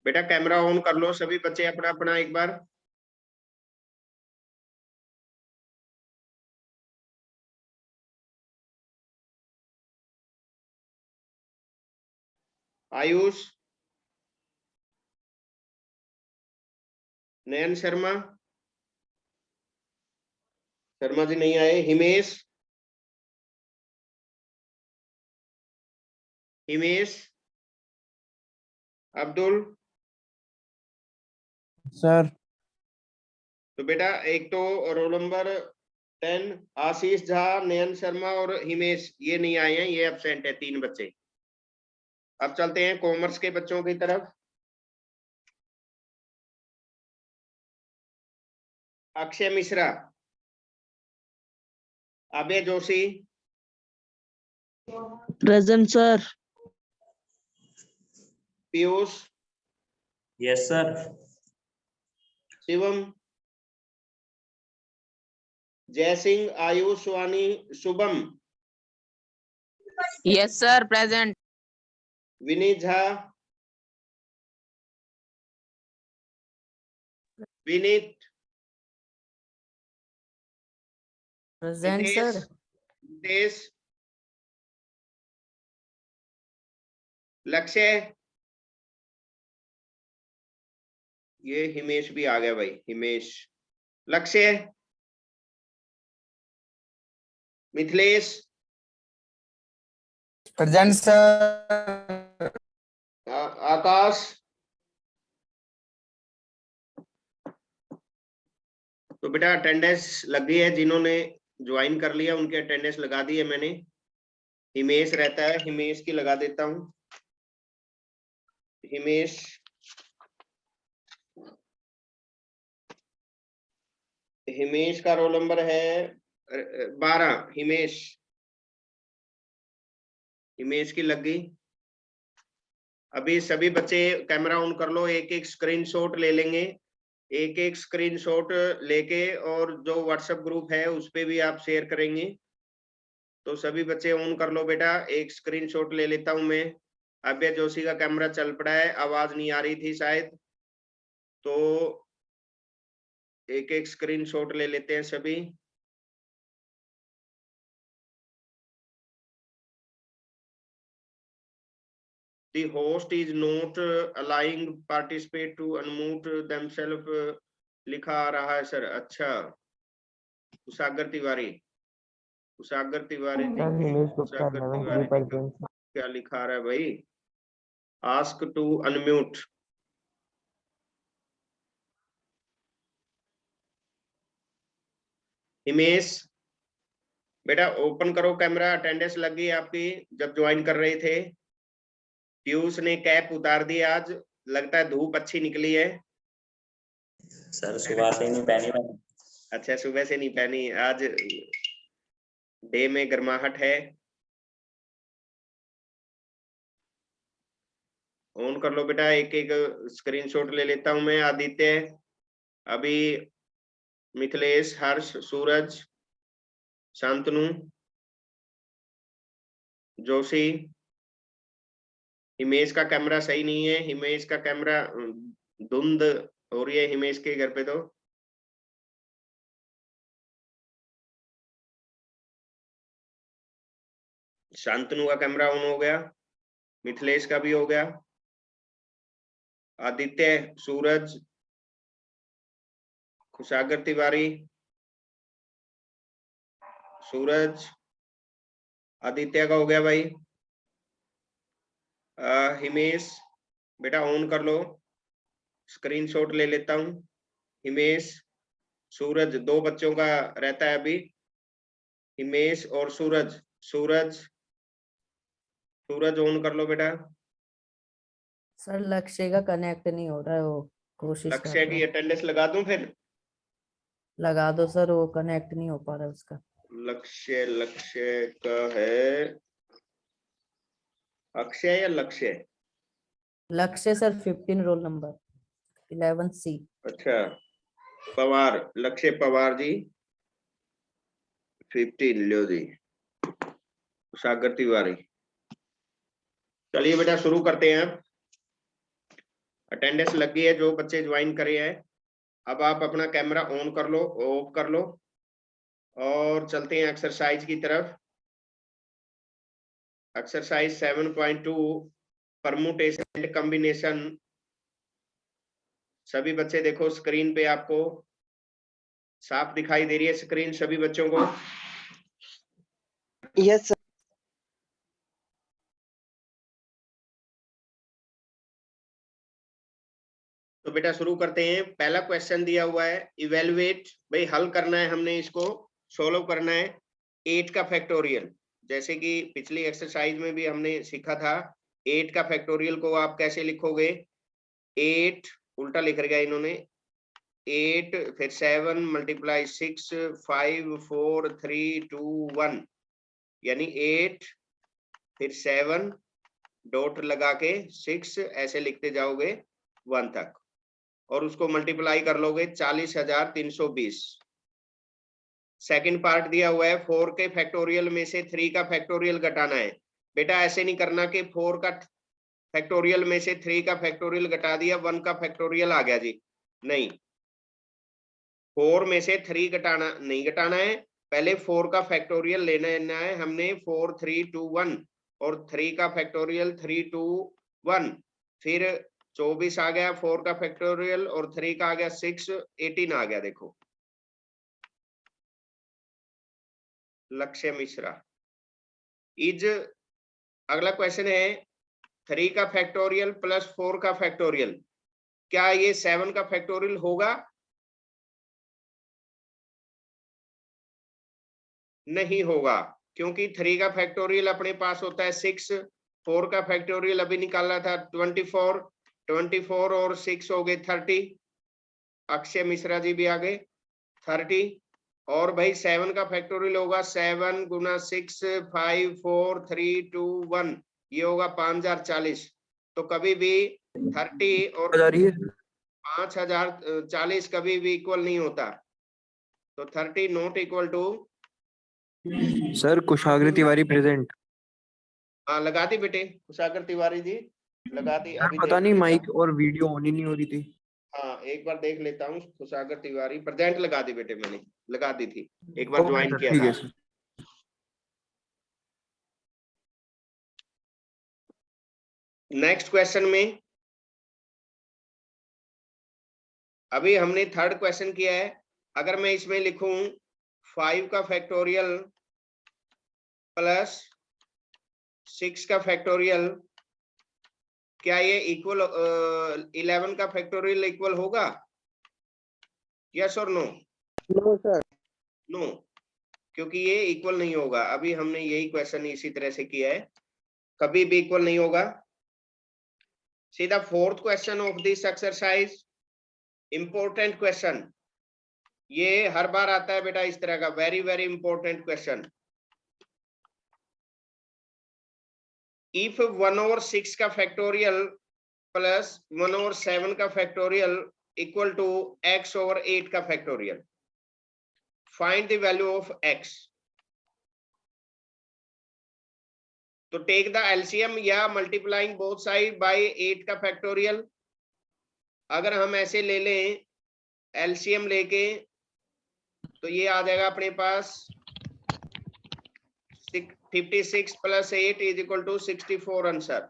बेटा camera on कर लो सभी बच्चे अपना अपना एक बार। आयुष, नयन शर्मा, शर्मा जी नहीं आए। हिमेश, हिमेश, अब्दुल। सर। तो बेटा एक तो रोल नंबर 10 आशीष झा, नयन शर्मा और हिमेश ये नहीं आए हैं, ये एब्सेंट है 3 बच्चे। अब चलते हैं कॉमर्स के बच्चों की तरफ। Akshay Mishra, Abhay Joshi, present sir. Piyush, yes sir. Shivam, Jaisingh, Ayush, Vani, Shubham, yes sir present. Vineet Jha, Vineet, present sir. Desh, Lakshya, ये हिमेश भी आ गया भाई, हिमेश, लक्ष्य, मिथिलेश, प्रेजेंट सर। आकाश। तो बेटा अटेंडेंस लग गई है, जिन्होंने ज्वाइन कर लिया उनकी अटेंडेंस लगा दी है मैंने। हिमेश रहता है, हिमेश की लगा देता हूं। हिमेश, हिमेश का रोल नंबर है 12। हिमेश, हिमेश की लग गई। अभी सभी बच्चे कैमरा ऑन कर लो, एक एक स्क्रीनशॉट ले लेंगे, एक एक स्क्रीनशॉट लेके और जो व्हाट्सएप ग्रुप है उस पे भी आप शेयर करेंगे। तो सभी बच्चे ऑन कर लो बेटा, एक स्क्रीनशॉट ले लेता हूं मैं। अभय जोशी का कैमरा चल पड़ा है, आवाज नहीं आ रही थी शायद, तो एक एक स्क्रीनशॉट ले लेते हैं सभी। The host is not allowing participate to unmute themselves, लिखा आ रहा है सर। अच्छा, उसागर तिवारी, उसागर तिवारी, उसागर तिवारी क्या लिखा रहा है भाई? Ask to unmute. हिमेश बेटा ओपन करो कैमरा, अटेंडेंस लग गई आपकी जब ज्वाइन कर रहे थे। पीयूष ने कैप उतार दी आज, लगता है धूप अच्छी निकली है। सर सुबह से नहीं पहनी मैंने। अच्छा सुबह से नहीं पहनी, आज डे में गर्माहट है। ऑन कर लो बेटा, एक एक स्क्रीनशॉट ले लेता हूं मैं। आदित्य, अभी मिथिलेश, हर्ष, सूरज, शांतनु, जोशी। हिमेश का कैमरा सही नहीं है, हिमेश का कैमरा धुंध हो रही है हिमेश के घर पे। तो शांतनु का कैमरा ऑन हो गया, मिथिलेश का भी हो गया। आदित्य, सूरज, कुशागर तिवारी, सूरज, आदित्य का हो गया भाई। हिमेश बेटा ऑन कर लो, स्क्रीनशॉट ले लेता हूं। हिमेश, सूरज, 2 बच्चों का रहता है अभी, हिमेश और सूरज। सूरज, सूरज ऑन कर लो बेटा। सर लक्ष्य का कनेक्ट नहीं हो रहा है, वो कोशिश कर लक्ष्य रहा की है। अटेंडेंस लगा दूं फिर? लगा दो सर, वो कनेक्ट नहीं हो पा रहा है उसका। लक्ष्य, लक्ष्य का है अक्षय या लक्ष्य? लक्ष्य सर 15 रोल नंबर 11C। अच्छा, पवार, लक्ष्य पवार जी 15 लो जी। सागर तिवारी। चलिए बेटा शुरू करते हैं। अटेंडेंस लग गई है जो बच्चे ज्वाइन करे हैं। अब आप अपना कैमरा ऑन कर लो, ऑफ कर लो और चलते हैं एक्सरसाइज की तरफ। Exercise 7.2 permutation and combination. सभी बच्चे देखो स्क्रीन पे, आपको साफ दिखाई दे रही है स्क्रीन सभी बच्चों को? Yes sir. तो बेटा शुरू करते हैं। पहला क्वेश्चन दिया हुआ है, इवेलुएट, भाई हल करना है हमने, इसको सोल्व करना है 8 का फैक्टोरियल। जैसे कि पिछली एक्सरसाइज में भी हमने सीखा था, 8 का फैक्टोरियल को आप कैसे लिखोगे? 8 उल्टा लिख रखा है इन्होंने, 8 फिर 7 मल्टीप्लाई 6 5 4 3 2 1, यानी 8 फिर 7 डॉट लगा के 6 ऐसे लिखते जाओगे 1 तक, और उसको मल्टीप्लाई कर लोगे 40,320। सेकंड पार्ट दिया हुआ है, 4 के फैक्टोरियल में से 3 का फैक्टोरियल घटाना है। बेटा ऐसे नहीं करना कि 4 का फैक्टोरियल में से 3 का फैक्टोरियल घटा दिया 1 का फैक्टोरियल आ गया जी, नहीं। 4 में से 3 घटाना नहीं, घटाना है, पहले 4 का फैक्टोरियल लेना है हमने, 4 3 2 1, और 3 का फैक्टोरियल 3 2 1, फिर 24 आ गया 4 का फैक्टोरियल, और 3 का आ गया 6, 18 आ गया। देखो लक्ष्य मिश्रा इज, अगला क्वेश्चन है 3 का फैक्टोरियल प्लस 4 का फैक्टोरियल, क्या ये 7 का फैक्टोरियल होगा? नहीं होगा, क्योंकि 3 का फैक्टोरियल अपने पास होता है 6, 4 का फैक्टोरियल अभी निकाला था 24, 24 और 6 हो गए 30। अक्षय मिश्रा जी भी आ गए 30। और भाई 7 का फैक्टोरियल होगा 7 गुना 6 5 4 3 2 1, ये होगा 5040। तो कभी भी 30 और 5040 कभी भी इक्वल नहीं होता। तो 30 not equal to, sir Kushagra Tiwari present. हाँ लगा दी बेटे, कुशागर तिवारी जी लगा दी। सर अभी पता देख नहीं लेता माइक हूं। और वीडियो ऑन ही नहीं हो रही थी। हाँ एक बार देख लेता हूँ, कुशागर तिवारी प्रेजेंट लगा दी बेटे, मैंने लगा दी थी, एक बार ज्वाइन किया ठीक था। है सर। नेक्स्ट क्वेश्चन में अभी हमने थर्ड क्वेश्चन किया है। अगर मैं इसमें लिखूं 5 का फैक्टोरियल प्लस 6 का फैक्टोरियल, क्या ये इक्वल 11 का फैक्टोरियल इक्वल होगा? यस और नो? No sir. नो, क्योंकि ये इक्वल नहीं होगा। अभी हमने यही क्वेश्चन इसी तरह से किया है, कभी भी इक्वल नहीं होगा। सीधा fourth question of this exercise, important question, ये हर बार आता है बेटा इस तरह का, very very important question. If 1/6 का फैक्टोरियल प्लस 1/7 का फैक्टोरियल इक्वल टू x/8 का factorial, find the value of x। तो टेक द एलसीएम या मल्टीप्लाइंग बोथ साइड बाय 8 का फैक्टोरियल। अगर हम ऐसे ले लें एलसीएम लेके, तो ये आ जाएगा अपने पास 56 plus 8 is equal to 64 answer.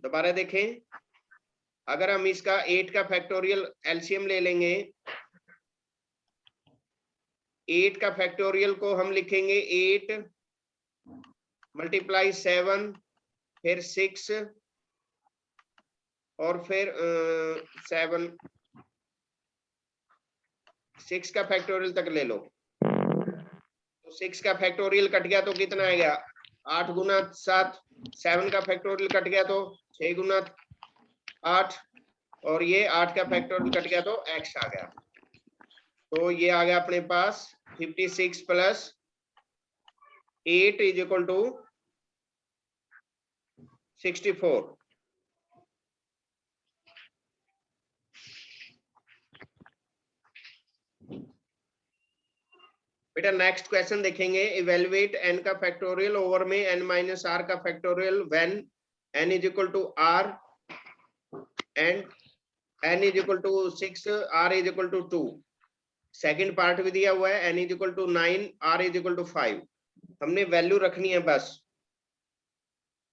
दोबारा देखें, अगर हम इसका 8 का फैक्टोरियल एलसीएम ले लेंगे, 8 का फैक्टोरियल को हम लिखेंगे 8 मल्टीप्लाई 7 फिर 6 और फिर 7, 6 का फैक्टोरियल तक ले लो। तो 6 का फैक्टोरियल कट गया तो कितना आ गया? 8 गुना 7। 7 का फैक्टोरियल कट गया तो 6 गुना 8, और ये 8 का फैक्टोरियल कट गया तो x आ गया। तो ये आ गया अपने पास 56 प्लस 8 इज इक्वल टू 64। बेटा नेक्स्ट क्वेश्चन देखेंगे, इवेलुएट n का फैक्टोरियल ओवर में n माइनस r का factorial when n is equal to r and n is equal to 6, r is equal to 2। Second part भी दिया हुआ है, n is equal to 9, r is equal to 5। हमने value रखनी है बस।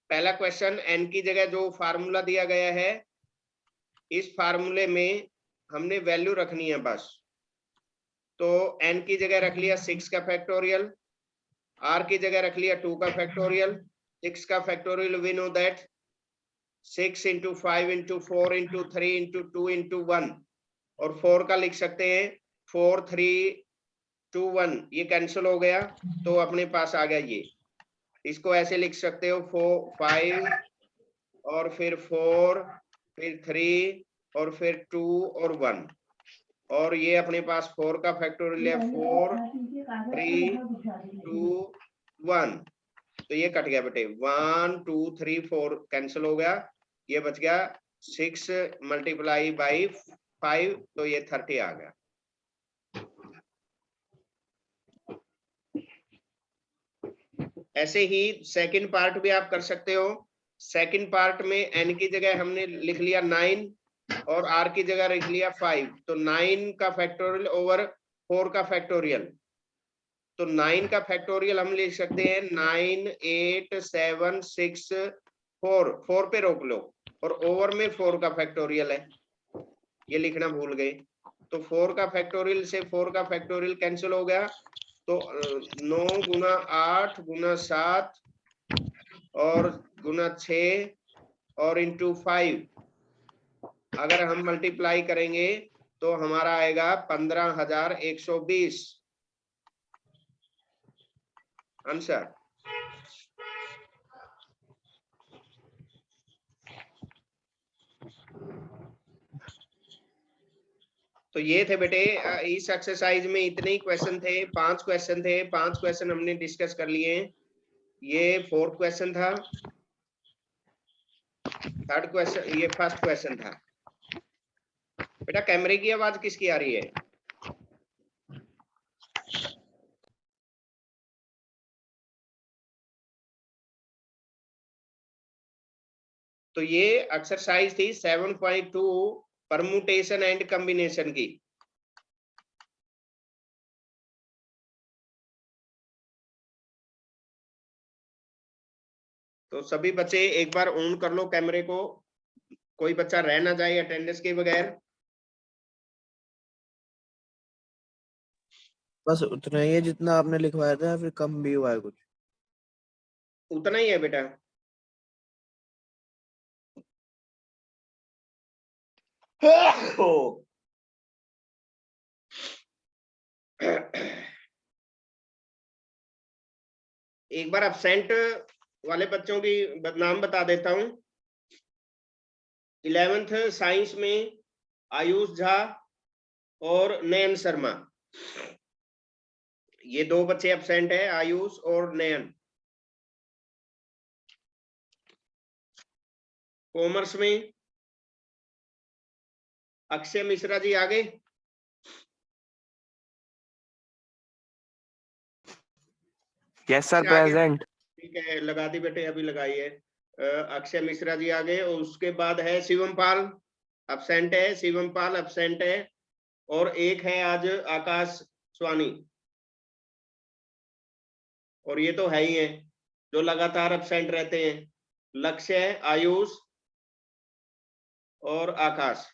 पहला क्वेश्चन, n की जगह जो फार्मूला दिया गया है, इस फार्मूले में हमने वैल्यू रखनी है बस। तो n की जगह रख लिया 6 का फैक्टोरियल, r की जगह रख लिया 2 का फैक्टोरियल। 6 का factorial we know that 6 into 5 into 4 into 3 into 2 into 1, और 4 का लिख सकते हैं 4 3 2 1, ये कैंसिल हो गया तो अपने पास आ गया ये। इसको ऐसे लिख सकते हो 4 5 और फिर 4 फिर 3 और फिर 2 और 1, और ये अपने पास 4 का फैक्टोरियल है 4 3 2 1, तो ये कट गया बेटे। 1 2 3 4 कैंसिल हो गया, ये बच गया 6 मल्टीप्लाई बाई 5, तो ये 30 आ गया। ऐसे ही सेकंड पार्ट भी आप कर सकते हो। सेकंड पार्ट में n की जगह हमने लिख लिया 9 और r की जगह लिख लिया 5, तो 9 का फैक्टोरियल ओवर 4 का फैक्टोरियल। तो 9 का फैक्टोरियल हम लिख सकते हैं 9 8 7 6 4, 4 पे रोक लो, और ओवर में 4 का फैक्टोरियल है, ये लिखना भूल गए। तो 4 का फैक्टोरियल से 4 का फैक्टोरियल कैंसिल हो गया, तो 9 गुना 8 गुना 7 और गुना 6 और इंटू 5, अगर हम मल्टीप्लाई करेंगे तो हमारा आएगा 15,120 आंसर। तो ये थे बेटे इस एक्सरसाइज में इतने ही क्वेश्चन थे, 5 क्वेश्चन थे, 5 क्वेश्चन हमने डिस्कस कर लिए। ये 4th क्वेश्चन था, 3rd क्वेश्चन, ये 1st क्वेश्चन था। बेटा कैमरे की आवाज किसकी आ रही है? तो ये एक्सरसाइज थी 7.2 परमुटेशन एंड कॉम्बिनेशन की। तो सभी बच्चे एक बार ऑन कर लो कैमरे को, कोई बच्चा रह ना जाए अटेंडेंस के बगैर। बस उतना ही है जितना आपने लिखवाया था, या फिर कम भी हुआ है कुछ? उतना ही है बेटा। एक बार अब्सेंट वाले बच्चों की नाम बता देता हूं। 11th साइंस में आयुष झा और नयन शर्मा, ये 2 बच्चे अब्सेंट है, आयुष और नयन। कॉमर्स में अक्षय मिश्रा जी आगे। Yes sir, present. ठीक है, लगा दी बेटे, अभी लगाई है। अक्षय मिश्रा जी आगे, और उसके बाद है शिवम पाल अब्सेंट है, शिवम पाल अब्सेंट है, और एक है आज आकाश स्वानी, और ये तो है ही है जो लगातार अब्सेंट रहते हैं, लक्ष्य, आयुष और आकाश।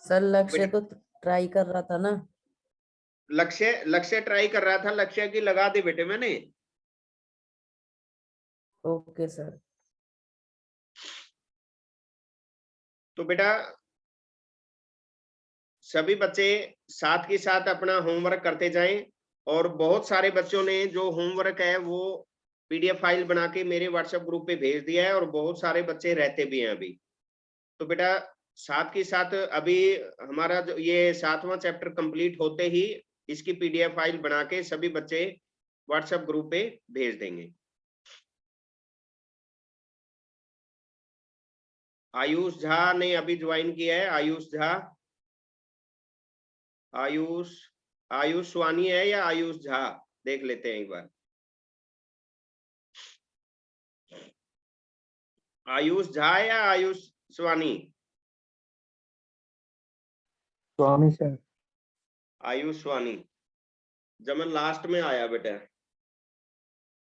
सर लक्ष्य तो ट्राई कर रहा था ना। लक्ष्य ट्राई कर रहा था, लक्ष्य की लगा दी बेटे मैंने। Okay sir. तो बेटा सभी बच्चे साथ के साथ अपना होमवर्क करते जाएं, और बहुत सारे बच्चों ने जो होमवर्क है वो पीडीएफ फाइल बना के मेरे व्हाट्सएप ग्रुप पे भेज दिया है, और बहुत सारे बच्चे रहते भी हैं अभी। तो बेटा साथ के साथ अभी हमारा जो ये 7वां चैप्टर कंप्लीट होते ही इसकी पीडीएफ फाइल बना के सभी बच्चे व्हाट्सएप ग्रुप पे भेज देंगे। आयुष झा ने अभी ज्वाइन किया है, आयुष झा, आयुष स्वानी है या आयुष झा, देख लेते हैं एक बार। आयुष झा या आयुष स्वानी? स्वामी सर। आयुष स्वानी जमन लास्ट में आया बेटा।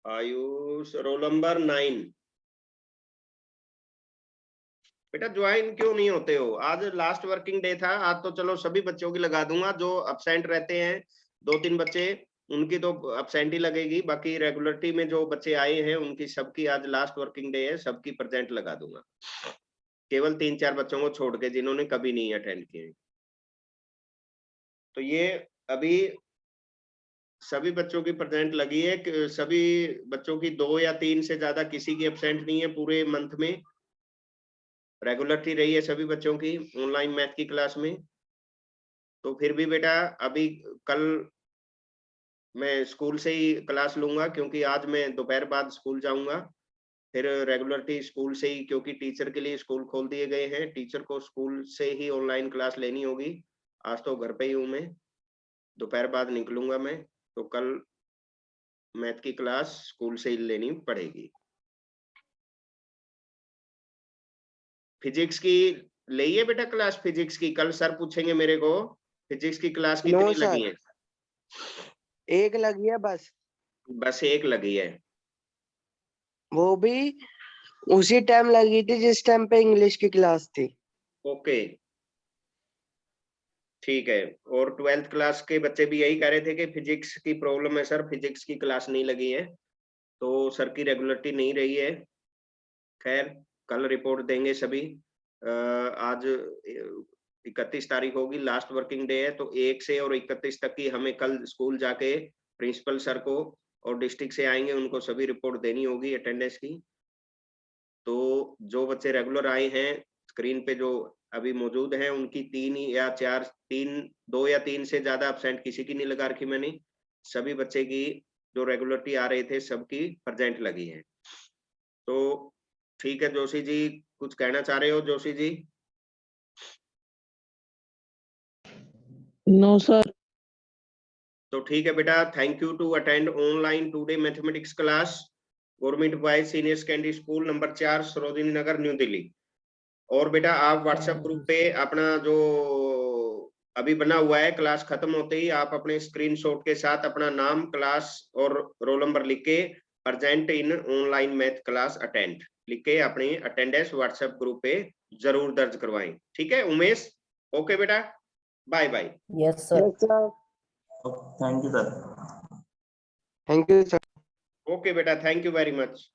Ayush roll number 9। बेटा ज्वाइन क्यों नहीं होते हो? आज लास्ट वर्किंग डे था, आज तो चलो सभी बच्चों की लगा दूंगा। जो अब्सेंट रहते हैं 2-3 बच्चे, उनकी तो अब्सेंट ही लगेगी। बाकी रेगुलरिटी में जो बच्चे आए हैं उनकी सबकी आज लास्ट वर्किंग डे है, सबकी प्रेजेंट लगा दूंगा। केवल 3-4 बच्चों को छोड़ के जिन्होंने कभी नहीं अटेंड किए। तो ये अभी सभी बच्चों की प्रेजेंट लगी है कि सभी बच्चों की 2 या 3 से ज्यादा किसी की एब्सेंट नहीं है। पूरे मंथ में रेगुलरिटी रही है सभी बच्चों की ऑनलाइन मैथ की क्लास में। तो फिर भी बेटा अभी कल मैं स्कूल से ही क्लास लूंगा, क्योंकि आज मैं दोपहर बाद स्कूल जाऊंगा। फिर रेगुलरिटी स्कूल से ही, क्योंकि टीचर के लिए स्कूल खोल दिए गए हैं, टीचर को स्कूल से ही ऑनलाइन क्लास लेनी होगी। आज तो घर पे ही हूँ मैं, दोपहर बाद निकलूंगा मैं, तो कल मैथ की क्लास स्कूल से ही लेनी पड़ेगी। फिजिक्स की ली है बेटा क्लास? फिजिक्स की कल सर पूछेंगे मेरे को, फिजिक्स की क्लास कितनी लगी है? एक लगी है बस। बस एक लगी है। वो भी उसी टाइम लगी थी जिस टाइम पे इंग्लिश की क्लास थी। ओके ठीक है। और 12th क्लास के बच्चे भी यही कह रहे थे कि फिजिक्स की प्रॉब्लम है सर, फिजिक्स की क्लास नहीं लगी है, तो सर की रेगुलरिटी नहीं रही है। खैर कल रिपोर्ट देंगे सभी। आज 31 तारीख होगी, लास्ट वर्किंग डे है, तो 1 से और 31 तक की हमें कल स्कूल जाके प्रिंसिपल सर को और डिस्ट्रिक्ट से आएंगे उनको सभी रिपोर्ट देनी होगी अटेंडेंस की। तो जो बच्चे रेगुलर आए हैं स्क्रीन पे जो अभी मौजूद हैं उनकी 3 या 4 2 या 3 से ज्यादा अब्सेंट किसी की नहीं लगा रखी मैंने। सभी बच्चे की जो रेगुलरिटी आ रहे थे सबकी प्रेजेंट लगी है। तो ठीक है जोशी जी, कुछ कहना चाह रहे हो जोशी जी? No sir. तो ठीक है बेटा, thank you to attend online today mathematics class, government boys senior secondary school number 4 Sarojini Nagar New Delhi. और बेटा आप व्हाट्सएप ग्रुप पे अपना जो अभी बना हुआ है, क्लास खत्म होते ही आप अपने स्क्रीनशॉट के साथ अपना नाम, क्लास और रोल नंबर लिख के present in online math class attend लिख के अपनी अटेंडेंस व्हाट्सएप ग्रुप पे जरूर दर्ज करवाएं। ठीक है उमेश? ओके बेटा, bye bye. Yes sir. Yes sir. Thank you sir. Thank you sir. Okay बेटा, थैंक यू वेरी मच।